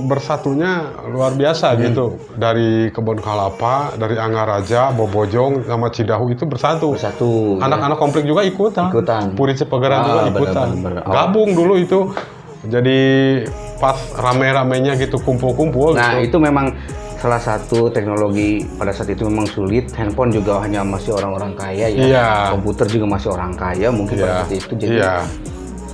bersatunya luar biasa gitu. Dari Kebun Kelapa, dari Angaraja, Bobojong, sama Cidahu itu bersatu. Anak-anak komplek juga ikutan. Puri Cipageran juga ikutan. Bener. Gabung dulu itu. Jadi pas rame-ramenya gitu kumpul-kumpul. Nah gitu. itu memang salah satu teknologi pada saat itu memang sulit. Handphone juga hanya masih orang-orang kaya ya. Iya. Komputer juga masih orang kaya mungkin pada saat itu. Jadi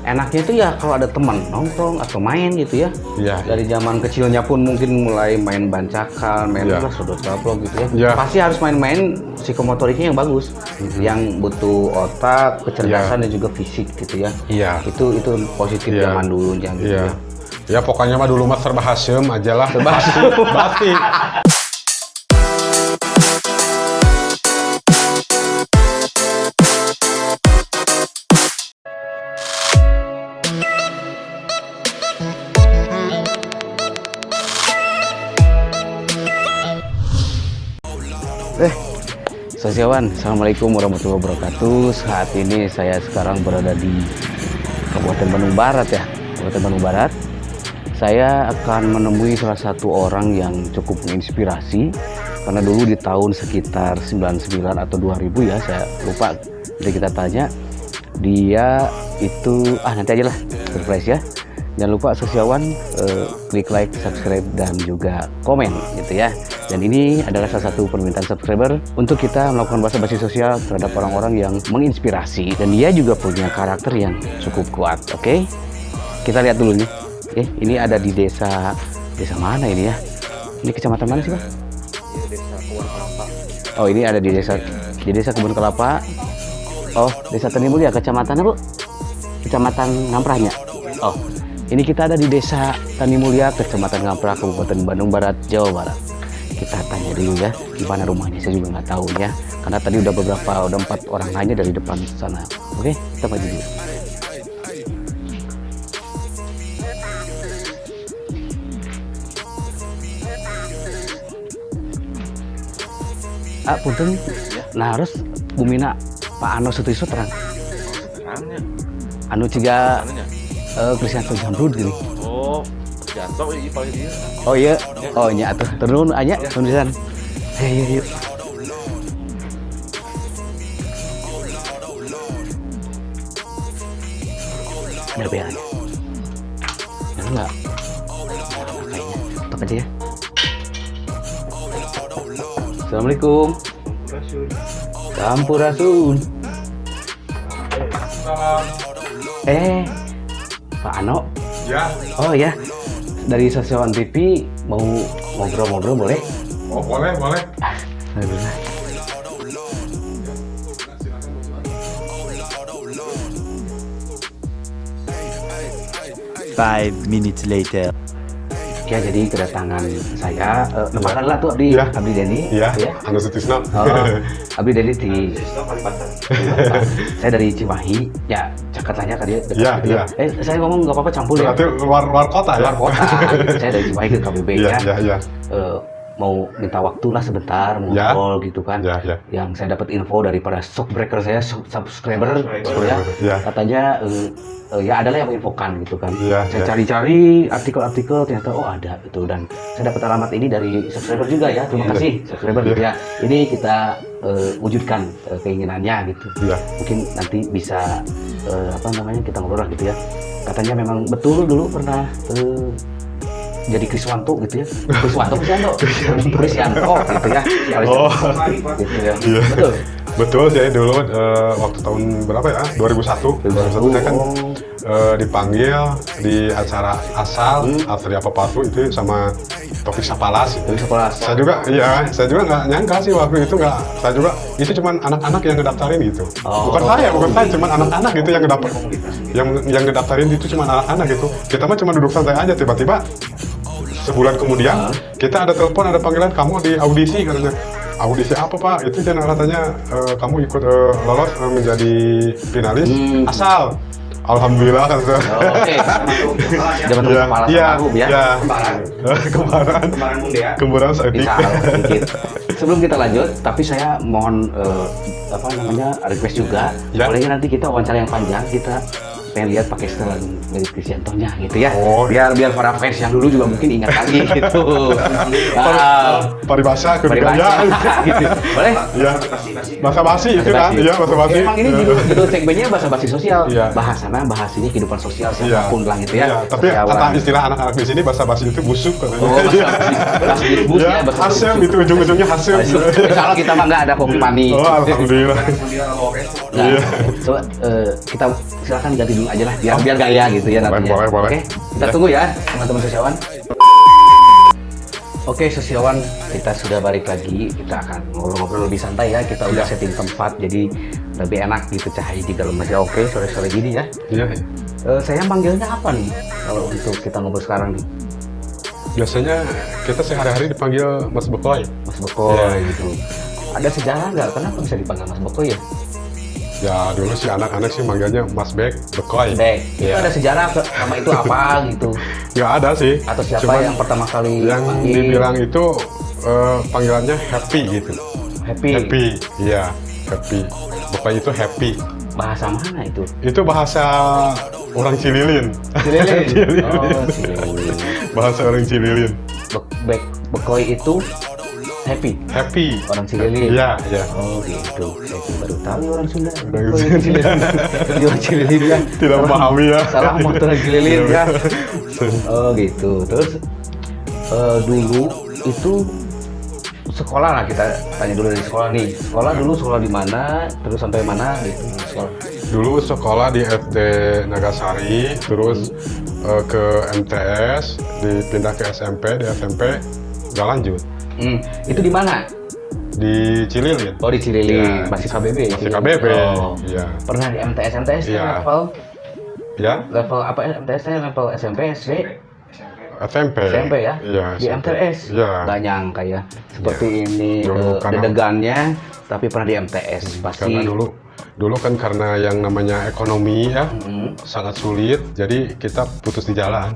enaknya itu ya kalau ada teman nongkrong atau main gitu ya. Iya. Dari zaman kecilnya pun mungkin mulai main bancakan, main sodot gaplok gitu ya. Iya. Pasti harus main-main psikomotoriknya yang bagus, yang butuh otak, kecerdasan dan juga fisik gitu ya. Iya. Itu positif zaman dulunya gitu ya. Ya pokoknya mah dulu mah serba Hasyim aja lah. Serba Basti. Sosiawan, Assalamualaikum warahmatullahi wabarakatuh. Saat ini saya sekarang berada di Kabupaten Bandung Barat ya. Kabupaten Bandung Barat. Saya akan menemui salah satu orang yang cukup menginspirasi. Karena dulu di tahun sekitar 99 atau 2000 ya, saya lupa. Jadi kita tanya. Dia itu, nanti aja lah, surprise ya. Jangan lupa sosiawan, klik like, subscribe, dan juga komen gitu ya. Dan ini adalah salah satu permintaan subscriber untuk kita melakukan basa-basi sosial terhadap orang-orang yang menginspirasi. Dan dia juga punya karakter yang cukup kuat, oke? Kita lihat dulu nih. Ini ada di desa mana ini ya? Ini kecamatan mana sih Pak? Desa Kebun Kelapa. Oh ini ada di desa Kebun Kelapa. Oh desa Tanimulya, kecamatannya Bu? Kecamatan Ngamprahnya? Oh ini kita ada di desa Tanimulya, kecamatan Ngamprah, Kabupaten Bandung Barat, Jawa Barat. Kita tanya dulu ya, di mana rumahnya, saya juga nggak tahu ya. Karena tadi udah 4 orang nanya dari depan sana. Oke, kita maju dulu. Punten, nah harus bumina Pak Ano Sutrisno terang. Terangnya. Anu ciga Krisyanto Jamrud gini. Oh, Janto ini paling dia. Oh iya, oh nya atuh turun anya tulisan. Yuk. Ada beanya. Ada enggak? Kayaknya tutup aja ya. Assalamualaikum. Sampurasun. Pak Ano. Ya. Oh ya. Dari Sosiawan TV mau ngobrol-ngobrol boleh? Oh boleh. Alhamdulillah. Five minutes later. Ya jadi kedatangan saya, makanlah tuh Abdi Deni. Iya. Ano Sutrisno. Abdi Deni di saya dari Cimahi. Ya cakatanya tadi dekat. Iya. Saya ngomong nggak apa-apa campur ya. Berarti luar kota ya? Luar kota. Saya dari Cimahi ke KBB ya. Iya. Mau minta waktu lah sebentar ngobrol gitu kan. Iya. Yang saya dapat info daripada shockbreaker saya, subscriber ya. Iya. Katanya ya adalah yang menginfokan gitu kan. Saya Iya. cari-cari artikel-artikel ternyata ada gitu, dan saya dapat alamat ini dari subscriber juga ya. Terima kasih subscriber gitu ya. Ini kita wujudkan keinginannya gitu. Iya. Mungkin nanti bisa kita ngobrol lah gitu ya. Katanya memang betul dulu pernah jadi Kriswanto gitu ya. Kriswanto gitu ya. Oh. Gitu ya. Iya. Betul. Betul sih dulu waktu tahun berapa ya? 2001 saya kan dipanggil di acara asal Astria Papatu itu sama Taufik Sapalas. Saya juga nggak nyangka sih waktu itu itu cuma anak-anak yang ngedaftarin gitu. Bukan saya, cuma anak-anak gitu yang ngedaftarin itu cuma anak-anak gitu. Kita mah cuma duduk santai aja, tiba-tiba sebulan kemudian kita ada telepon, ada panggilan, kamu di audisi katanya. Audisi apa Pak? Itu dan katanya kamu ikut lolos menjadi finalis asal. Alhamdulillah kan. Oke. Zaman kepala ya. Kembaran saat ini. Sebelum kita lanjut, tapi saya mohon request juga. Bolehnya nanti kita wawancara yang panjang, kita pengen lihat pakai setelan dari Kristiantonya gitu ya. Oh. Biar para fans yang dulu juga mungkin ingat lagi gitu. Paribasa ke Paribasa, gitu. Boleh? Ya. Bahasa basi itu kan, iya bahasa basi. Emang ini judul segmennya bahasa basi sosial. Iya. Bahasana bahas ini kehidupan sosial Iya. siapapun lah gitu ya. Iya, tapi Sosiawan. kata istilah anak-anak di sini bahasa basi itu busuk katanya. Oh, bahasa bus Ya, ya, bahasa hasem busuk. itu ujung-ujungnya hasem. Insya Allah kita mah nggak ada kopi mani. Oh, alhamdulillah. Nah, Iya. coba kita silakan ganti dulu aja lah, biar gaya gitu ya nantinya. Boleh. Oke, kita tunggu ya teman-teman sosiawan. Oke sosiawan, kita sudah balik lagi. Kita akan ngobrol-ngobrol lebih santai ya. Kita udah setting tempat, jadi lebih enak gitu cahaya di dalam aja. Oke, sore-sore gini ya. Iya. Saya manggilnya apa nih kalau untuk kita ngobrol sekarang nih? Biasanya kita sehari-hari dipanggil Mas Bekoy. Mas Bekoy Iya. gitu. Ada sejarah nggak? Kenapa bisa dipanggil Mas Bekoy ya? Ya dulu sih anak-anak sih manggilnya Mas Bekoy. Bek. Itu Iya. ada sejarah nama itu apa gitu? Nggak ada sih. Atau siapa Cuman yang pertama kali yang panggil? dibilang itu panggilannya Happy gitu. Happy. Happy, iya Happy. Bekoy itu Happy. Bahasa mana itu? Itu bahasa orang Cililin. Cililin. Oh, Cililin. Bahasa orang Cililin. Bekoy itu happy. Happy. Orang Cililin. Iya, iya. Oh gitu. Saya sih baru tahu orang Sunda. Orang Bekoy Sunda. Cililin. Dia orang Cililin ya. Tidak memahami ya. Salah motor orang Cililin ya. Oh gitu. Terus dulu itu sekolah lah, kita tanya dulu dari sekolah nih. Sekolah dulu sekolah di mana? Terus sampai mana gitu sekolah? Dulu sekolah di SD Nagasari, terus ke MTS, dipindah ke SMP, di SMP nggak lanjut. Itu di mana? Di Cililin. Oh di Cililin, Ya. masih KBB. Masih Cililin. KBB. Oh. Iya. Pernah di MTS Iya. level Ya, apa MTS-nya level SMP SD SMP. SMP ya? Iya. Di SMP. MTS. Iya. Gak nyangka ya. Seperti ini Dulu karena- dedegannya, tapi pernah di MTS pasti. Karena dulu kan karena yang namanya ekonomi ya sangat sulit, jadi kita putus di jalan.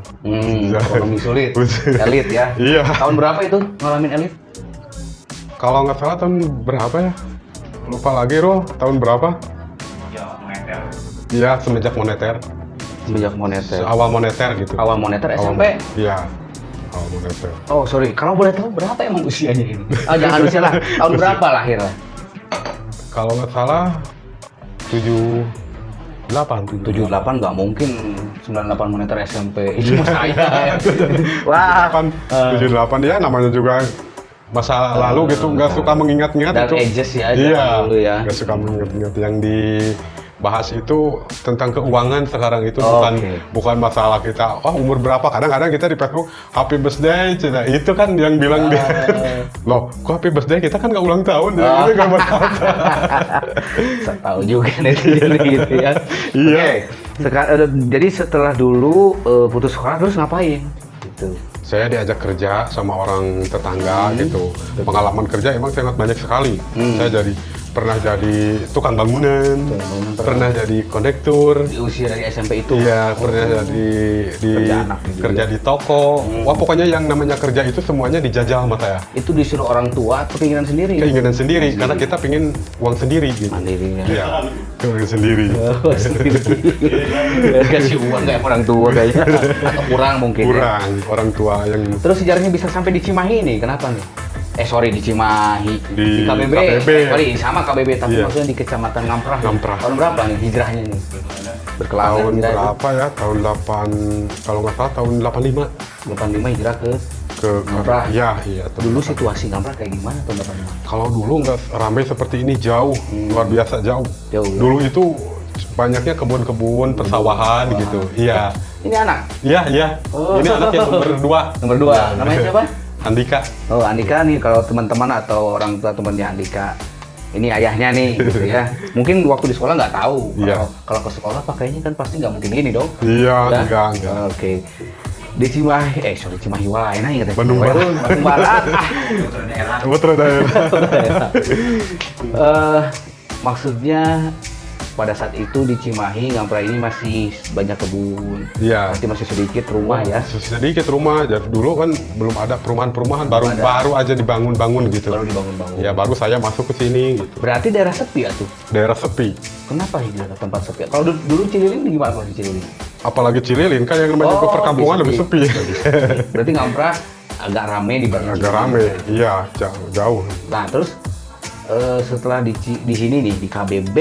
Ekonomi sulit. Putus. Elit ya. Iya. Tahun berapa itu ngalamin elit? Kalau nggak salah tahun berapa ya? Lupa lagi Roh, tahun berapa? Iya, semenjak moneter. Semenjak moneter. Awal moneter gitu. Awal moneter Awal SMP. Iya. Awal moneter. Oh sorry, kalau boleh tahu berapa emang usianya ini? Jangan usia lah. Tahun berapa lahir lah? Kalau nggak salah 78. 78 nggak mungkin 98 moneter SMP. Itu saya. Wah. 78 ya namanya juga masa lalu gitu, nggak suka mengingat-ingat Dark itu. ages ya, Iya. zaman dulu ya. Nggak suka mengingat-ingat yang dibahas itu tentang keuangan sekarang itu Oh, bukan oke. bukan masalah kita. Oh umur berapa? Kadang-kadang kita di Facebook Happy Birthday, cina. Itu kan yang bilang dia. Loh, kok Happy Birthday kita kan nggak ulang tahun ya? Itu nggak berkata. Saya tahu juga nih gitu ya. Iya. Jadi setelah dulu putus sekolah terus ngapain? Gitu. Saya diajak kerja sama orang tetangga gitu. Pengalaman kerja emang sangat banyak sekali. Saya pernah jadi tukang bangunan, pernah jadi kondektur, Di usia dari SMP itu. iya pernah jadi Kerja anak gitu kerja di toko. Wah pokoknya yang namanya kerja itu semuanya dijajal sama saya. Itu disuruh orang tua atau keinginan sendiri? Keinginan sendiri, karena kita pingin uang sendiri gitu. Mandiri ya. Iya, keinginan sendiri. Oh, sendiri. Kasih uang kayak orang tua kayaknya. Atau kurang mungkin. Ya. Kurang orang tua yang Terus sejarahnya bisa sampai di Cimahi nih, kenapa nih? Sorry, di Cimahi. Di KBB. KBB. Sorry, sama KBB, tapi Iya. maksudnya di Kecamatan Ngamprah. Ngamprah. Tahun berapa nih hijrahnya nih? Berkelana tahun hijrah itu. berapa ya? Tahun 8, kalau nggak salah tahun 85 85 hijrah ke Ngamprah. Ya, iya. Dulu situasi Ngamprah kayak gimana tahun 85? Kalau dulu nggak ramai seperti ini, jauh, luar biasa jauh. Jauh, ya? Dulu itu banyaknya kebun-kebun, persawahan gitu. Iya, Ini anak? iya. Oh. Ini anak yang nomor 2. Nomor 2, namanya siapa? Andika. Oh, Andika nih, kalau teman-teman atau orang tua temannya Andika. Ini ayahnya nih, gitu ya. Mungkin waktu di sekolah nggak tahu. Iya. Kalau ke sekolah pakainya kan pasti nggak mungkin ini dong. Iya, Ya? enggak. Oke. Di Cimahi, Cimahi wae, nah ingat ya. Bandung Barat. Bandung Barat. Putra daerah. Maksudnya pada saat itu di Cimahi Ngampra ini masih banyak kebun. Iya. Pasti masih sedikit rumah ya. Sedikit rumah, jadi dulu kan belum ada perumahan-perumahan, baru aja dibangun-bangun gitu. Baru dibangun-bangun. Ya baru saya masuk ke sini gitu. Berarti daerah sepi ya tuh. Daerah sepi. Kenapa ini daerah tempat sepi? Kalau dulu Cililin gimana kalau di Cililin? Apalagi Cililin kan yang namanya juga perkampungan lebih sepi. Berarti Ngampra agak rame dibanding Agak rame, iya jauh. Nah terus setelah di sini nih di KBB,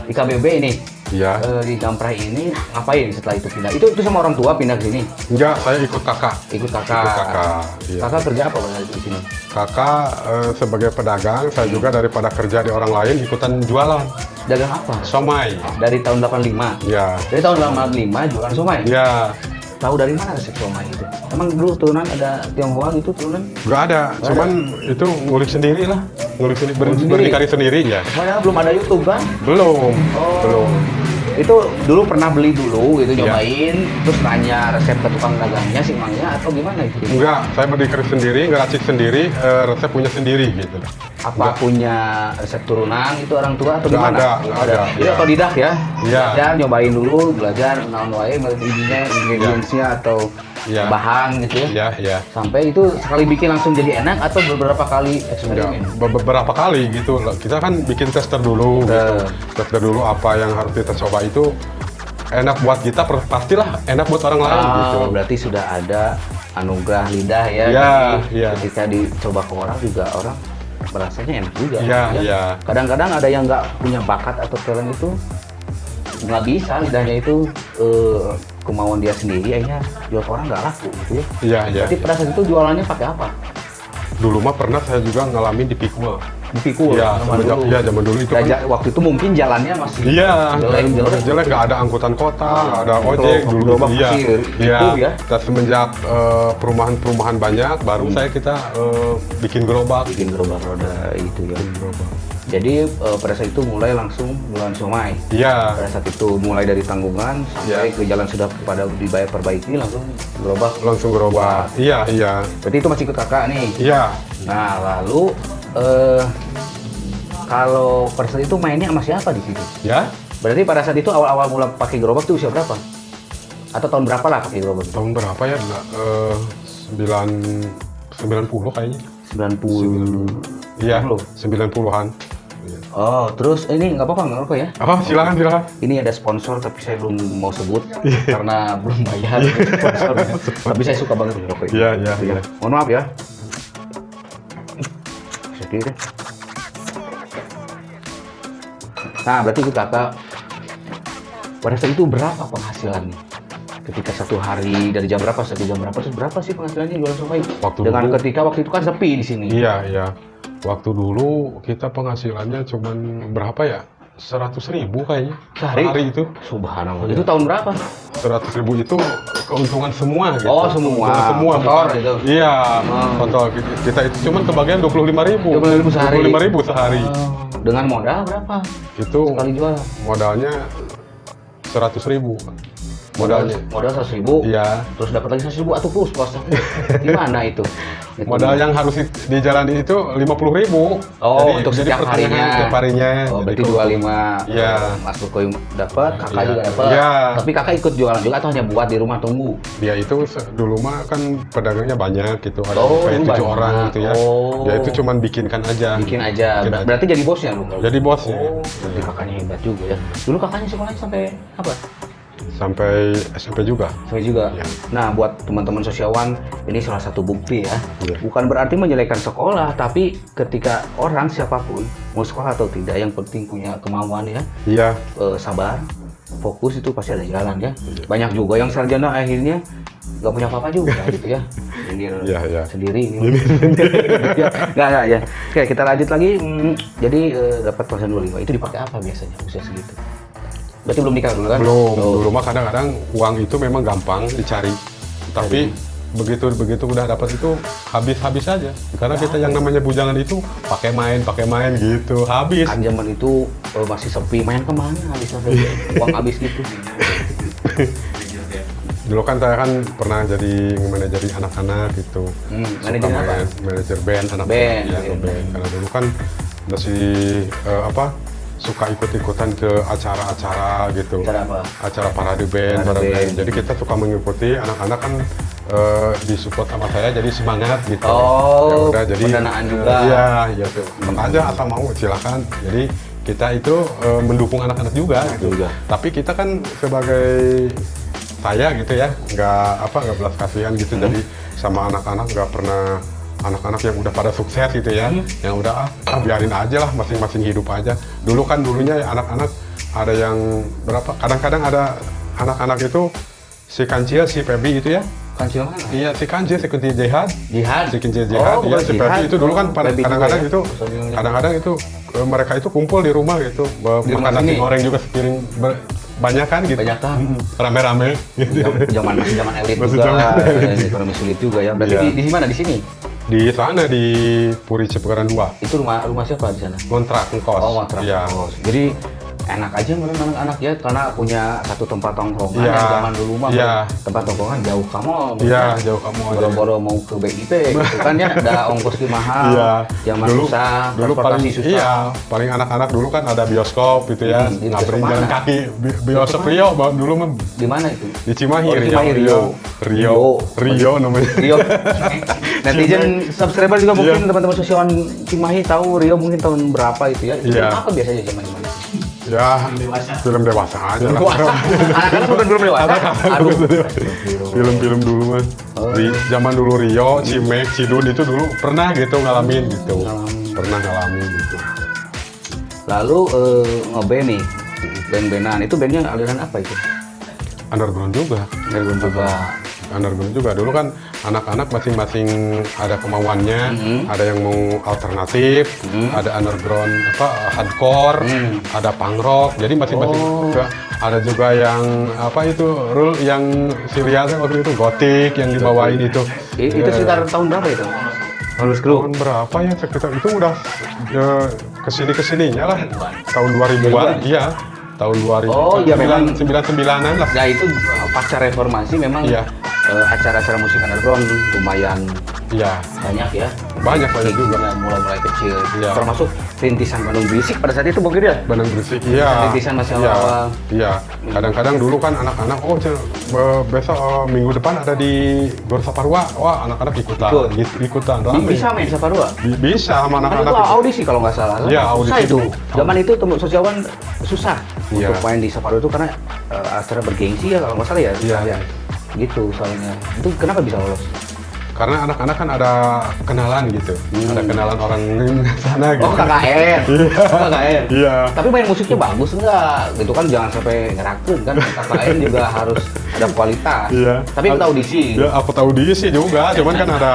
di KBB ini, Iya. di Ngampra ini ngapain setelah itu pindah? Itu sama orang tua pindah ke sini? Enggak, saya ikut kakak. Ikut kakak. Ikut kakak. Iya. Kakak kerja apa pada di sini? Kakak sebagai pedagang, saya juga daripada kerja di orang lain ikutan jualan. Dagang apa? Somai. Dari tahun 85. Ya. Dari tahun 85 jualan somai. Ya, Tahu dari mana resep somai itu? Emang dulu turunan ada Tionghoa gitu turunan? nggak ada. Cuman itu ngulik sendiri lah. Ngulik sendiri, sendiri. berdikari sendiri ya. Padahal belum ada YouTube kan? Belum. Belum. Itu dulu pernah beli dulu gitu Iya. nyobain, terus nanya resep ke tukang dagangnya si Mangnya atau gimana itu? Enggak, saya berdikari sendiri, ngeracik sendiri, resep punya sendiri gitu. Apa punya resep turunan itu orang tua atau Nggak gimana? ada, nggak ada. Jadi otodidak ya? Iya. Belajar, nyobain dulu, belajar, naon wae ingredientsnya atau Iya. bahan gitu ya? Ya, ya. Sampai itu sekali bikin langsung jadi enak atau beberapa kali Ya, eksperimen? beberapa kali gitu. Kita kan bikin tester dulu, gitu. Tester dulu apa yang harus kita coba itu enak buat kita, pastilah enak buat orang lain gitu. Berarti sudah ada anugerah lidah ya. Iya, jadi iya. ketika dicoba ke orang juga orang merasanya enak juga. Iya, ya. iya. Kadang-kadang ada yang nggak punya bakat atau talent itu nggak bisa lidahnya itu kemauan dia sendiri, akhirnya jual ke orang nggak laku gitu ya. Iya, iya. Berarti pada saat itu jualannya pakai apa? Dulu mah pernah saya juga ngalamin di Pikul. Dipikul. Iya, zaman dulu itu kan. Waktu itu mungkin jalannya masih Iya, jelek. nggak ada angkutan kota, nggak ada betul. ojek dulu. Gerobak Iya, kecil, iya. itu ya. Dan semenjak perumahan banyak, baru kita bikin gerobak. Bikin gerobak roda itu ya. Jadi pada saat itu mulai langsung jualan somai. Iya, Pada saat itu mulai dari tanggungan sampai Iya. ke jalan sudah pada dibayar perbaiki langsung gerobak. langsung gerobak. Iya, iya, Berarti itu masih ikut kakak nih. iya. Nah lalu kalau pada saat itu mainnya sama siapa di situ? Ya, Berarti pada saat itu awal-awal mulai pakai gerobak tuh usia berapa? Atau tahun berapa lah pakai gerobak? tahun berapa ya? 90 kayaknya. 90. Iya, 90. 90-an. Oh, terus ini nggak apa-apa, nggak apa-apa ya? Oh, silakan. Ini ada sponsor tapi saya belum mau sebut karena belum bayar sponsornya. Tapi saya suka banget rokok ini. Iya, iya, iya. Mohon maaf ya. Sedih deh. Nah, berarti itu kakak pada saat itu berapa penghasilannya? Ketika satu hari dari jam berapa sampai jam berapa? Terus berapa sih penghasilannya jualan somai? Dengan ketika waktu itu kan sepi di sini. Iya, iya. Waktu dulu kita penghasilannya cuman berapa ya? 100.000 kayaknya. Sehari? itu. Subhanallah. Itu tahun berapa? 100.000 itu keuntungan semua gitu. Oh, semua. Keuntungan semua. Kotor bukan- gitu. Iya, Oh. kotor. Kita itu cuman kebagian 25.000. 25.000 sehari. 25.000 sehari. Dengan modal berapa? Itu Sekali jual. modalnya 100.000. Modalnya. Modal 100.000. Iya. Terus dapat lagi 100.000 atau plus kosnya. Gimana itu? Modal yang harus dijalani itu 50.000. Oh, untuk setiap pertengahan harinya. Setiap harinya. Oh, berarti Jadi 25 Iya. Mas Bukoy dapat, kakak Iya. juga dapat. Iya. Tapi kakak ikut jualan juga atau hanya buat di rumah tunggu? dia itu dulu mah kan pedagangnya banyak gitu, ada Oh, kayak dulu 7 banyak. orang gitu ya. Oh. Dia itu cuman bikinkan aja. Bikin aja. Bikin aja. Berarti jadi bosnya lu? Jadi bos ya. Oh, berarti kakaknya hebat juga ya. Dulu kakaknya sekolahnya sampai apa? Sampai SMP juga. Sampai juga. Iya. Nah, buat teman-teman sosiawan, ini salah satu bukti ya. Iya. Bukan berarti menjelekkan sekolah, tapi ketika orang siapapun mau sekolah atau tidak, yang penting punya kemauan ya, Iya. sabar, fokus itu pasti ada jalan ya. Banyak juga yang sarjana akhirnya nggak punya apa-apa juga gitu ya. Nyindir Iya, iya. sendiri ini. Nggak ya. Oke, kita lanjut lagi. Jadi dapat persen 25 itu dipakai apa biasanya usia segitu? Berarti belum nikah dulu kan? Belum. Oh. Dulu mah kadang-kadang uang itu memang gampang dicari. Tapi begitu udah dapat itu habis aja. Karena kita yang namanya bujangan itu pakai main gitu. Habis. Kan zaman itu masih sepi, main kemana habis sampai uang habis gitu. Dulu kan saya kan pernah jadi manajer anak-anak gitu. Manajer Suka apa? Manajer band anak Band, ya, iya. band. Karena dulu kan masih suka ikut-ikutan ke acara-acara gitu. Acara apa? Acara parade band, Parade band. Jadi kita suka mengikuti anak-anak kan disupport sama saya jadi semangat gitu. Oh, Ya udah, jadi pendanaan juga. Iya, ya tuh. Aja asal mau silakan. Jadi kita itu mendukung anak-anak juga gitu. Juga. Tapi kita kan sebagai saya gitu ya, nggak belas kasihan gitu. Jadi sama anak-anak nggak pernah, anak-anak yang udah pada sukses gitu ya, yang udah biarin aja lah, masing-masing hidup aja. Dulunya ya anak-anak ada yang berapa, kadang-kadang ada anak-anak itu si Kancil, si Pebi itu ya. Kancil mana? Iya, si Kancil, si Kunti Jihad. Jihad. Si Kunti Jihad, Oh, iya, bukan si Jihad. Pebi itu dulu kan Pebi juga kadang-kadang ya? itu, kadang-kadang itu mereka itu kumpul di rumah gitu, Di rumah makan nasi sini? goreng juga sepiring banyak kan gitu. Banyak kan? Rame-rame gitu. Masih zaman elit Masih juga, zaman elit. ekonomi sulit juga ya. Berarti Iya. di mana? Di sini? Di sana di Puri Cipularang 2. Itu rumah siapa di sana? Kontrak ngkos. Oh, kontrak Iya. kos. Jadi enak aja menurut anak-anak ya, karena punya satu tempat tongkrongan Iya. yang zaman dulu mah Iya. tempat tongkrongan jauh kamu. Iya, jauh kamu aja. Boro-boro mau ke BIP gitu kan ya, ada ongkos di mahal. Iya. Zaman susah, dulu paling transportasi susah. iya, paling anak-anak dulu kan ada bioskop gitu ya, Di ngabarin bioskop jalan mana? kaki. Bioskop Rio dulu mah Di mana itu? di Cimahi, Oh, di Cimahi, Rio namanya. Rio. Netizen subscriber juga mungkin Iya. teman-teman sosiawan Cimahi tahu Rio mungkin tahun berapa itu ya. Itu Iya. apa biasanya zaman itu? Ya, film dewasa aja lah. Anak-anak bukan belum dewasa. Aduh. Film-film dulu mas. Di zaman dulu Rio, Cimek, Cidun itu dulu pernah gitu ngalamin gitu. Pernah ngalamin gitu. Lalu ngeband nih, band-bandan. Itu bandnya aliran apa itu? Underground juga. Underground juga. Underground juga. Dulu kan anak-anak masing-masing ada kemauannya, ada yang mau alternatif, ada underground hardcore, ada punk rock. Jadi masing-masing juga ada juga yang rule yang Syria waktu itu gotik yang dibawain itu. Itu sekitar tahun berapa itu? Harus Tahun berapa ya sekitar itu udah kesininya lah tahun 2000-an. Iya, tahun 2000. Oh, iya, memang. 99-an lah. Nah itu pasca reformasi memang Iya. acara-acara musik underground lumayan Iya, banyak ya. banyak juga. Ya, mulai kecil. Iya. Termasuk rintisan Bandung Berisik pada saat itu mungkin ya. Bandung Berisik, iya. Rintisan masih Iya, awal-awal. iya. Kadang-kadang dulu kan anak-anak, besok minggu depan ada di Gor Saparua, wah anak-anak ikutan, ikutan. Rame. Bisa main Saparua. Bisa sama Kan anak-anak. itu audisi kalau nggak salah. Iya, Susah audisi itu. dulu. Zaman itu teman sosiawan susah Iya. untuk main di Saparua itu karena acara bergengsi ya kalau nggak salah ya. Iya, iya. Gitu soalnya. Itu kenapa bisa lolos? Karena anak-anak kan ada kenalan gitu, ada kenalan orang sana gitu. Oh KKN. KKN. Iya. Tapi main musiknya bagus enggak? Gitu kan jangan sampai ngerakun kan. KKN juga harus ada kualitas. Iya. Tapi kita audisi. Ya, aku tahu dia sih juga, cuman kan ada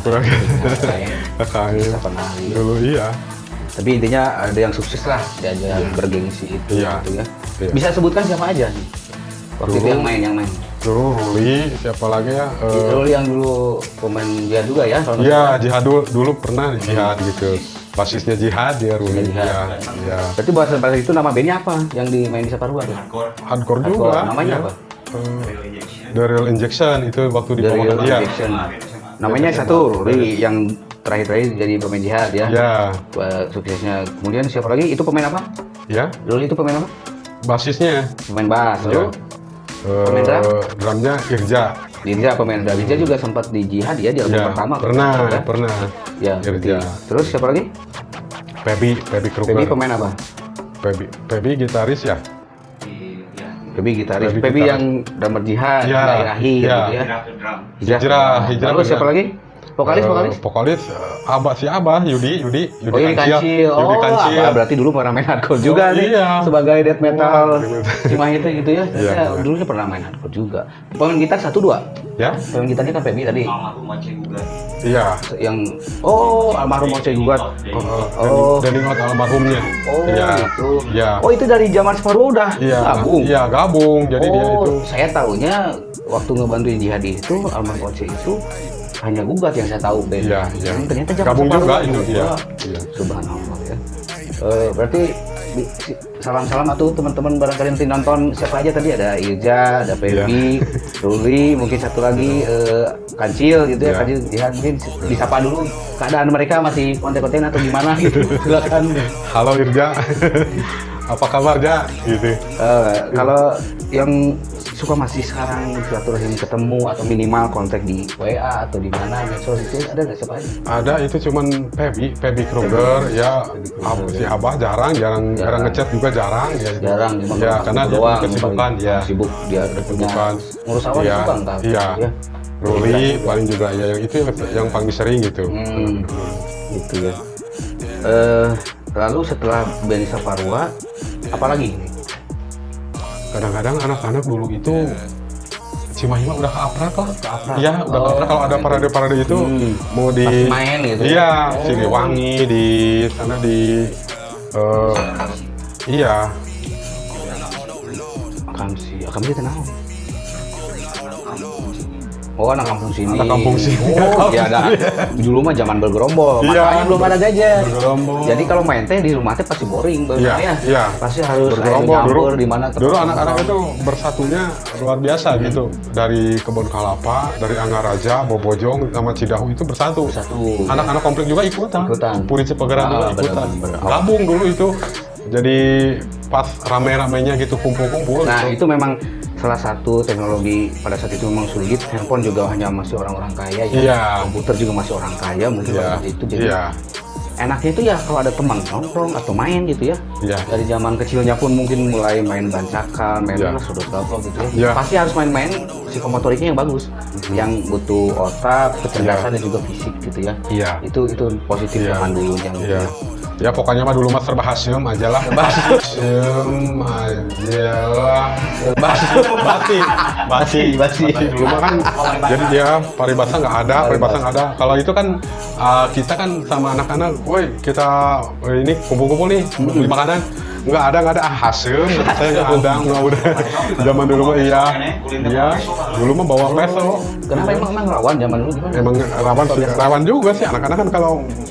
kurang KKN Bisa pernah. dulu iya. Tapi intinya ada yang sukses lah, ada yang bergengsi itu Iya. gitu ya. Iya. Bisa sebutkan siapa aja nih? Waktu itu Dulu. yang main. Dulu Ruli, siapa lagi ya? Dulu yang dulu pemain dia juga ya kalau nggak Iya, salah. Jihad dulu pernah Jihad gitu. Basisnya Jihad dia Ruli. Jihad. Iya. Berarti bahasa pada itu nama bandnya apa yang dimain di Saparua tuh? Hardcore juga. Namanya iya. apa? The Real Injection itu waktu di The Real Pawang. Iya. Injection. Namanya satu Ruli yang terakhir jadi pemain Jihad ya. Iya. Suksesnya. Kemudian siapa lagi? Itu pemain apa? Ya, Ruli itu pemain apa? basisnya. Pemain bass. Lalu Pemain Pemain drum? drumnya Irja. Dirja pemain drum. Dirja juga sempat di Jihad ya di album Iya, pertama. pernah, ya? pernah. Ya, Irja. terus siapa lagi? Pebi Kruger. Pebi pemain apa? Pebi gitaris ya. Pebi gitaris. Pebi Pebi gitaris. yang drummer Jihad, Iya, Dairahi iya. gitu ya. Hijrah Lalu siapa lagi? Vokalis? Vokalis Abah Yudi Oh, Yudi Kancil. Yudi Oh, Kancil. berarti dulu pernah main hardcore juga Oh, nih. iya. Sebagai death metal Wah, Cimahi itu gitu ya. Iya, Saya iya. dulunya pernah main hardcore juga. Pemain gitar 1-2. Ya, Pemain gitarnya kan Pebi tadi. iya. Yang almarhum Oce Gugat. Oh. Danny Out almarhumnya. Oh, Iya. gitu. Iya. Oh, itu dari zaman Saparua udah Iya, gabung. Iya, gabung. Jadi dia itu. Saya tahunya waktu ngebantuin Jihad itu almarhum Oce itu hanya Gugat yang saya tahu band. Iya, iya. Ternyata zaman Gabung Saparua juga itu, iya. Wah, Iya. Subhanallah ya. Berarti salam-salam atuh teman-teman barangkali nanti nonton siapa aja tadi ada Irja, ada Pebi, Iya. Ruli, mungkin satu lagi Kancil gitu ya, Ya. Kancil ya, mungkin disapa dulu keadaan mereka masih konten-konten atau gimana gitu. Silakan. Halo Irja, apa kabar Ja? Gitu. Kalau yang suka masih sekarang silaturahim ketemu atau minimal kontak di WA atau di mana medsos itu ada nggak siapa aja? Ada itu cuman Feby Kruger ya, si Abah jarang ngechat juga jarang ya. Jarang, cuma ya kalau karena dia doang, kesibukan paling ya. sibuk dia udah punya Kesibukan. ngurus awal Iya, juga enggak? iya. Ya. Ruli paling juga ya yang itu yang paling sering gitu. Gitu ya. Lalu setelah Benny Saparua, apalagi? Kadang-kadang anak-anak dulu itu Cimahi mah udah keaprak lah. Keaprak. Iya, udah keaprak kalau ada parade-parade itu mau di Pasti main gitu. Iya, Siliwangi di sana di iya. Akamsi kenapa? Oh, anak kampung sini. Anak kampung sini. Oh, ya ada. Dulu mah zaman bergerombol, Iya. makanya belum ada gadget. Bergerombol. Jadi kalau main teh di rumah teh pasti boring, Iya, ya. iya. Pasti harus Bergerombol dulu. di mana Dulu anak-anak itu bersatunya luar biasa gitu. Dari Kebun Kalapa, dari Angaraja, Bobojong sama Cidahu itu bersatu. Satu. Anak-anak komplek juga ikutan. Puri Cipageran juga ikutan. benar. Gabung dulu itu. Jadi pas rame-ramenya gitu kumpul-kumpul. Nah, gitu. itu memang salah satu teknologi pada saat itu memang sulit. Handphone juga hanya masih orang-orang kaya ya. Iya. Komputer juga masih orang kaya mungkin Iya. pada saat itu. Jadi Iya. enaknya itu ya kalau ada teman nongkrong atau main gitu ya. Iya. Dari zaman kecilnya pun mungkin mulai main bancakan, main Iya. sudah berapa gitu ya. Iya. Pasti harus main-main psikomotoriknya yang bagus, yang butuh otak, kecerdasan dan juga fisik gitu ya. Iya. Itu positif Iya. zaman dulu yang Iya. Ya pokoknya mah dulu mah serba hasyem aja lah. Hasyem aja lah. Basi dulu mah kan. Jadi dia paribasa nggak ada. Kalau itu kan kita kan sama anak-anak, woi kita ini kumpul-kumpul nih beli makanan. Nggak ada hasyem. Saya nggak ada, nggak udah. Zaman dulu mah iya. Dulu mah bawa peso. Kenapa emang rawan zaman dulu gimana? Emang rawan juga sih anak-anak kan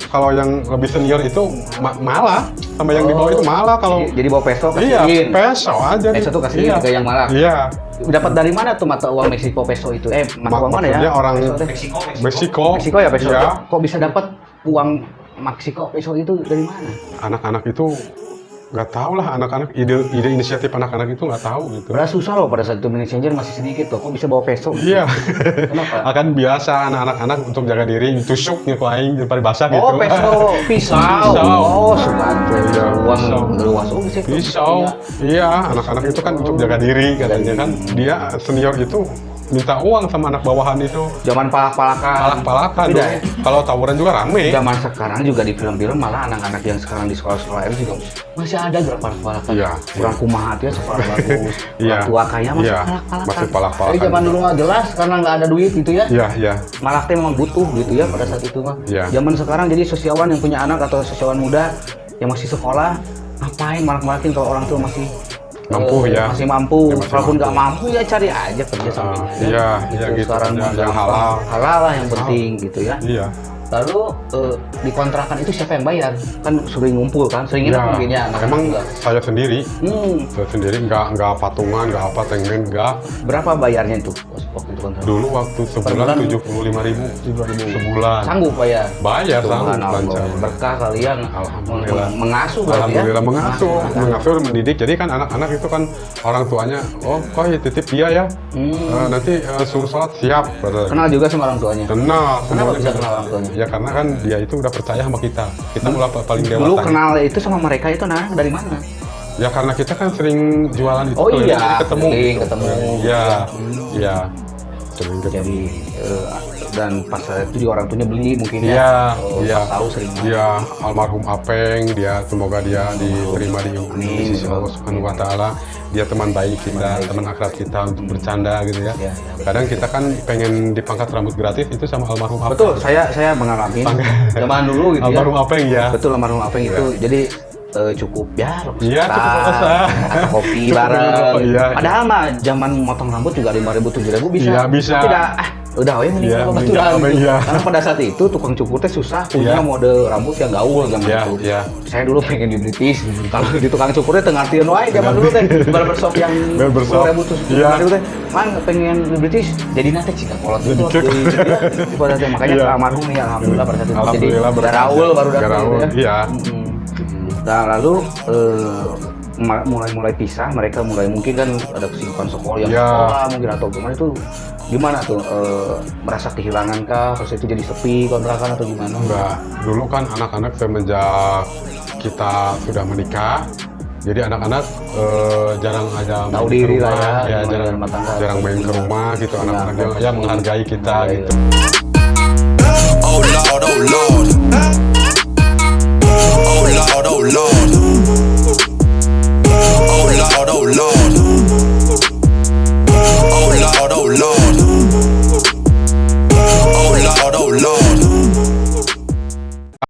kalau yang lebih senior itu malah sama yang di bawah itu malah kalau Jadi bawa peso iya kasihin. peso aja Peso tuh kasihin ke yang malah. iya Dapat dari mana tuh mata uang Meksiko peso itu? Mata uang mana ya? maksudnya orang Peso teh? Meksiko ya peso. iya. Kok bisa dapat uang Meksiko peso itu dari mana? Anak-anak itu nggak tahu lah anak-anak ide inisiatif anak-anak itu nggak tahu gitu. Padahal susah loh pada saat itu messenger masih sedikit loh. Kok bisa bawa peso? Iya. Kenapa? Akan biasa anak-anak untuk jaga diri tusuk nyekuaing daripada basah gitu. Oh peso, pisau. Oh Sumatera. Iya, Uang pisau. luas. Oh bisa. Pisau, iya anak-anak itu kan untuk jaga diri katanya kan dia senior itu minta uang sama anak bawahan itu Zaman palak-palakan. palak-palakan Beda dulu. ya? Kalau tawuran juga rame. Zaman sekarang juga di film-film malah anak-anak yang sekarang di sekolah-sekolah itu juga masih ada gak palak-palakan. Iya, Kurang kumaha ya sekolah bagus. Iya. Orang tua kaya masih Iya, palak-palakan. masih palak-palakan. Jadi zaman dulu mah jelas karena nggak ada duit gitu ya. Iya. Malah teh memang butuh gitu ya pada saat itu mah. Iya. Zaman sekarang jadi sosiawan yang punya anak atau sosiawan muda yang masih sekolah ngapain malak-malakin kalau orang tua masih Mampu ya. masih mampu. Ya, masih Kalaupun mampu. nggak mampu ya cari aja kerja sampingan. iya, iya gitu. Sekarang Yang mah halal. halal lah yang penting gitu ya. Iya. Lalu di kontrakan itu siapa yang bayar? Kan sering ngumpul kan, sering Ya, mungkin ya. anak-anak emang juga. saya sendiri nggak patungan, nggak apa tengmen, nggak. Berapa bayarnya itu waktu itu kontrak? Dulu waktu sebulan bulan? 75.000 sebulan. Sanggup bayar? Bayar sanggup Subhanallah. lancar. Berkah kalian Alhamdulillah. mengasuh berarti Alhamdulillah ya? mengasuh mendidik. Jadi kan anak-anak itu kan orang tuanya, oh kok ya titip dia ya, nanti suruh sholat siap. Kenal juga sama orang tuanya? Kenal. Kenapa semuanya bisa kenal orang tuanya? Ya karena kan dia itu udah percaya sama kita. Kita mulai paling dewasa. Dulu kenal itu sama mereka itu dari mana? Ya karena kita kan sering jualan itu. Oh iya, jadi ketemu. sering ketemu. Iya, iya. Sering ketemu. Jadi dan pas saat itu juga orang tuanya beli mungkin ya? Iya, Oh, iya. pas tahu sering banget. Iya, almarhum Apeng, dia semoga dia diterima di sisi Allah Subhanahu wa taala. Dia teman baik kita, teman akrab kita untuk bercanda gitu ya. Iya, iya. Kadang kita kan pengen dipangkat rambut gratis itu sama almarhum Apeng. Betul, saya mengalami zaman dulu gitu ya. Almarhum Apeng ya. Betul, almarhum Apeng itu. Jadi cukup ya, Iya, cukup rasa. atau kopi Cukup bareng. rokok, iya. Padahal mah zaman motong rambut juga 5.000 7.000 bisa. Iya, bisa. Tidak udah we meninggal Iya, babaturan meninggal, gitu. iya. Karena pada saat itu tukang cukur teh susah punya Iya. mode rambut yang gaul zaman Iya, itu. iya. Saya dulu pengen di British. Kalau di tukang cukurnya tengah ngartieun wae zaman dulu teh. Barbershop yang Barbershop. 2000 Iya. itu teh. Man pengen di British jadi nate sih kolot itu. Pada teh makanya Iya. almarhum ya alhamdulillah pada saat itu. Jadi Alhamdulillah berkah. Garaul baru datang Garaul, gitu ya. iya. Nah lalu mulai pisah, mereka mulai mungkin kan ada kesibukan sekolah yang Iya. sekolah mungkin atau gimana itu gimana tuh merasa kehilangan kah terus itu jadi sepi kontrakan atau gimana? Enggak, dulu kan anak-anak semenjak kita sudah menikah, jadi anak-anak jarang aja Tahu main ke diri lah rumah, ya, jarang rumah tangga. jarang main ke rumah gitu, Iya, anak-anak yang ya menghargai kita Iya, gitu. iya.